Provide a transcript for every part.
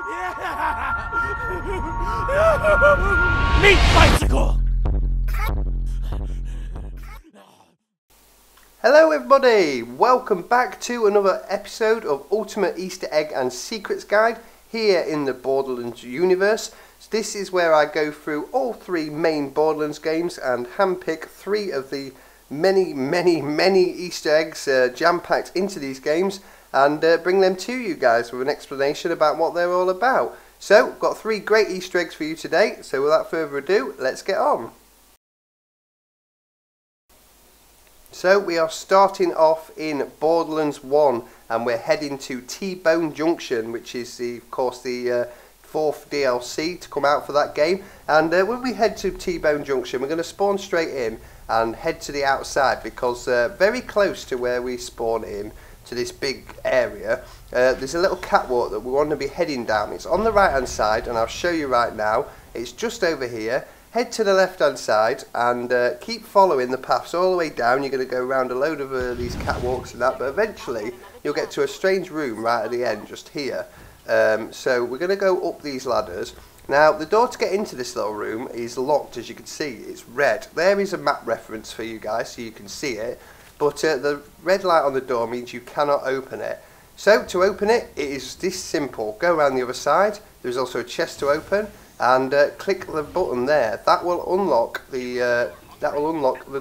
Meat bicycle! Hello everybody, welcome back to another episode of Ultimate Easter Egg and Secrets Guide here in the Borderlands universe. So this is where I go through all three main Borderlands games and handpick three of the many Easter eggs jam-packed into these games and bring them to you guys with an explanation about what they're all about. So, got three great Easter eggs for you today, so without further ado, let's get on. So we are starting off in Borderlands 1 and we're heading to T-Bone Junction, which is of course the fourth DLC to come out for that game. And when we head to T-Bone Junction, we're going to spawn straight in and head to the outside because very close to where we spawn in to this big area, there's a little catwalk that we want to be heading down. It's on the right hand side and I'll show you right now. It's just over here. Head to the left hand side and keep following the paths all the way down. You're going to go around a load of these catwalks and that, but eventually you'll get to a strange room right at the end just here. So we're going to go up these ladders. Now the door to get into this little room is locked, as you can see. It's red. There is a map reference for you guys so you can see it, but the red light on the door means you cannot open it. So to open it, it is this simple. Go around the other side. There's also a chest to open. And click the button there. That will unlock the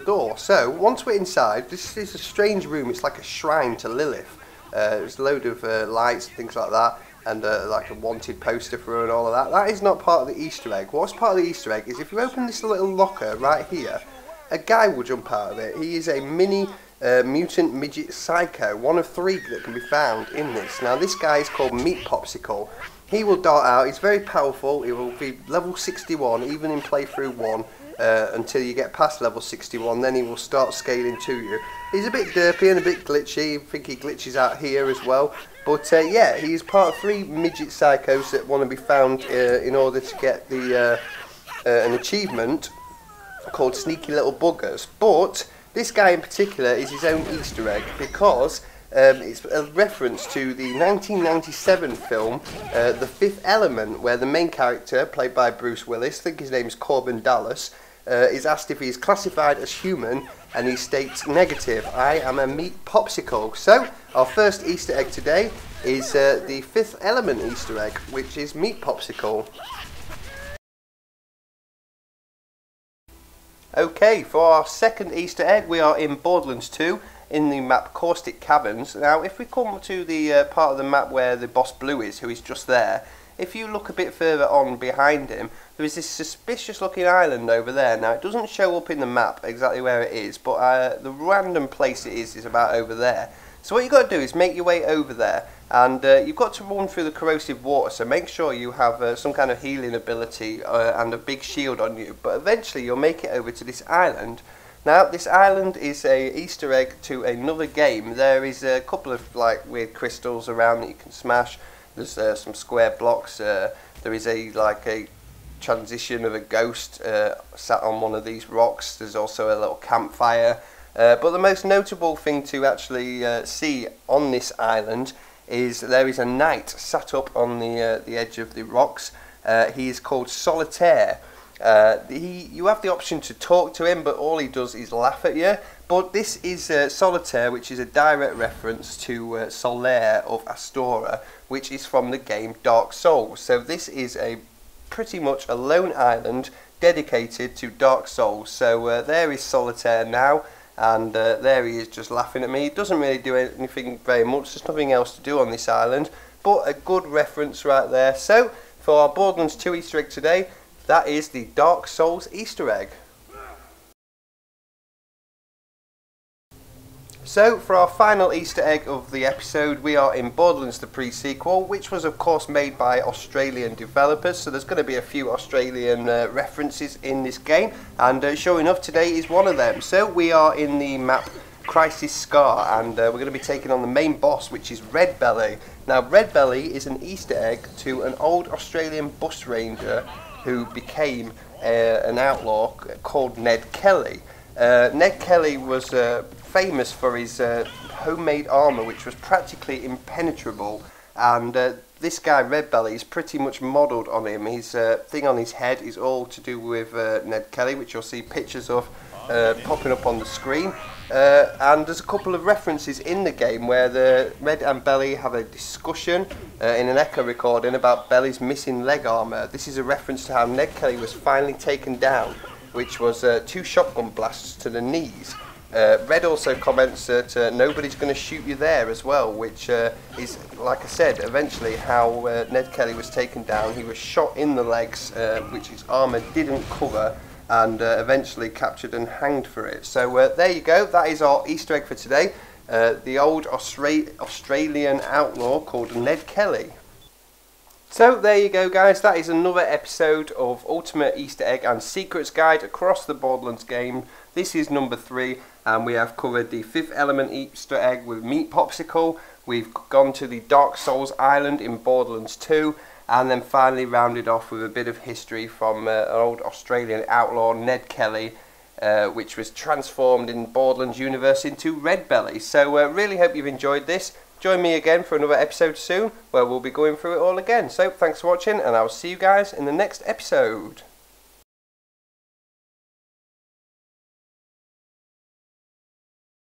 door. So once we're inside, this is a strange room. It's like a shrine to Lilith. There's a load of lights and things like that, and like a wanted poster for her and all of that. That is not part of the Easter egg. What's part of the Easter egg is if you open this little locker right here, a guy will jump out of it. He is a mini mutant midget psycho, one of three that can be found in this. Now this guy is called Meat Popsicle. He will dart out. He's very powerful. He will be level 61 even in playthrough 1 until you get past level 61. Then he will start scaling to you. He's a bit derpy and a bit glitchy. I think he glitches out here as well. But yeah, he's part of three midget psychos that want to be found in order to get the an achievement called Sneaky Little Buggers. But this guy in particular is his own Easter egg because it's a reference to the 1997 film The Fifth Element, where the main character, played by Bruce Willis, I think his name is Corbin Dallas, is asked if he is classified as human, and he states negative. I am a meat popsicle. So our first Easter egg today is the Fifth Element Easter egg, which is meat popsicle. Okay, for our second Easter egg, we are in Borderlands 2. In the map Caustic Caverns. Now if we come to the part of the map where the boss Blue is, who is just there, if you look a bit further on behind him, there is this suspicious looking island over there. Now it doesn't show up in the map exactly where it is, but the random place it is about over there. So what you've got to do is make your way over there, and you've got to run through the corrosive water, so make sure you have some kind of healing ability and a big shield on you, but eventually you'll make it over to this island. Now this island is a Easter egg to another game. There is a couple of like weird crystals around that you can smash. There's some square blocks. There is a transition of a ghost sat on one of these rocks. There's also a little campfire. But the most notable thing to actually see on this island is there is a knight sat up on the edge of the rocks. He is called Solitaire. You have the option to talk to him, but all he does is laugh at you. But this is Solitaire, which is a direct reference to Solaire of Astora, which is from the game Dark Souls. So this is pretty much a lone island dedicated to Dark Souls. So there is Solitaire now, and there he is just laughing at me. He doesn't really do anything very much. There's nothing else to do on this island, but a good reference right there. So for our Borderlands 2 Easter egg today, that is the Dark Souls Easter egg. So for our final Easter egg of the episode, we are in Borderlands the pre-sequel, which was of course made by Australian developers, so there's going to be a few Australian references in this game, and sure enough today is one of them. So we are in the map Crisis Scar, and we're going to be taking on the main boss, which is Red Belly. Now Red Belly is an Easter egg to an old Australian bush ranger who became an outlaw called Ned Kelly. Ned Kelly was famous for his homemade armour, which was practically impenetrable, and this guy Red Belly is pretty much modelled on him. His thing on his head is all to do with Ned Kelly, which you'll see pictures of popping up on the screen. And there's a couple of references in the game where the Red and Belly have a discussion in an echo recording about Belly's missing leg armour. This is a reference to how Ned Kelly was finally taken down, which was 2 shotgun blasts to the knees. Red also comments that nobody's going to shoot you there as well, which is, like I said, eventually how Ned Kelly was taken down. He was shot in the legs, which his armour didn't cover, and eventually captured and hanged for it. So there you go, that is our Easter egg for today. The old Australian outlaw called Ned Kelly. So there you go guys, that is another episode of Ultimate Easter Egg and Secrets Guide across the Borderlands game. This is number 3, and we have covered the 5th element Easter egg with Meat Popsicle. We've gone to the Dark Souls Island in Borderlands 2, and then finally rounded off with a bit of history from an old Australian outlaw, Ned Kelly, which was transformed in Borderlands universe into Red Belly. So really hope you've enjoyed this. Join me again for another episode soon, where we'll be going through it all again. So thanks for watching, and I'll see you guys in the next episode.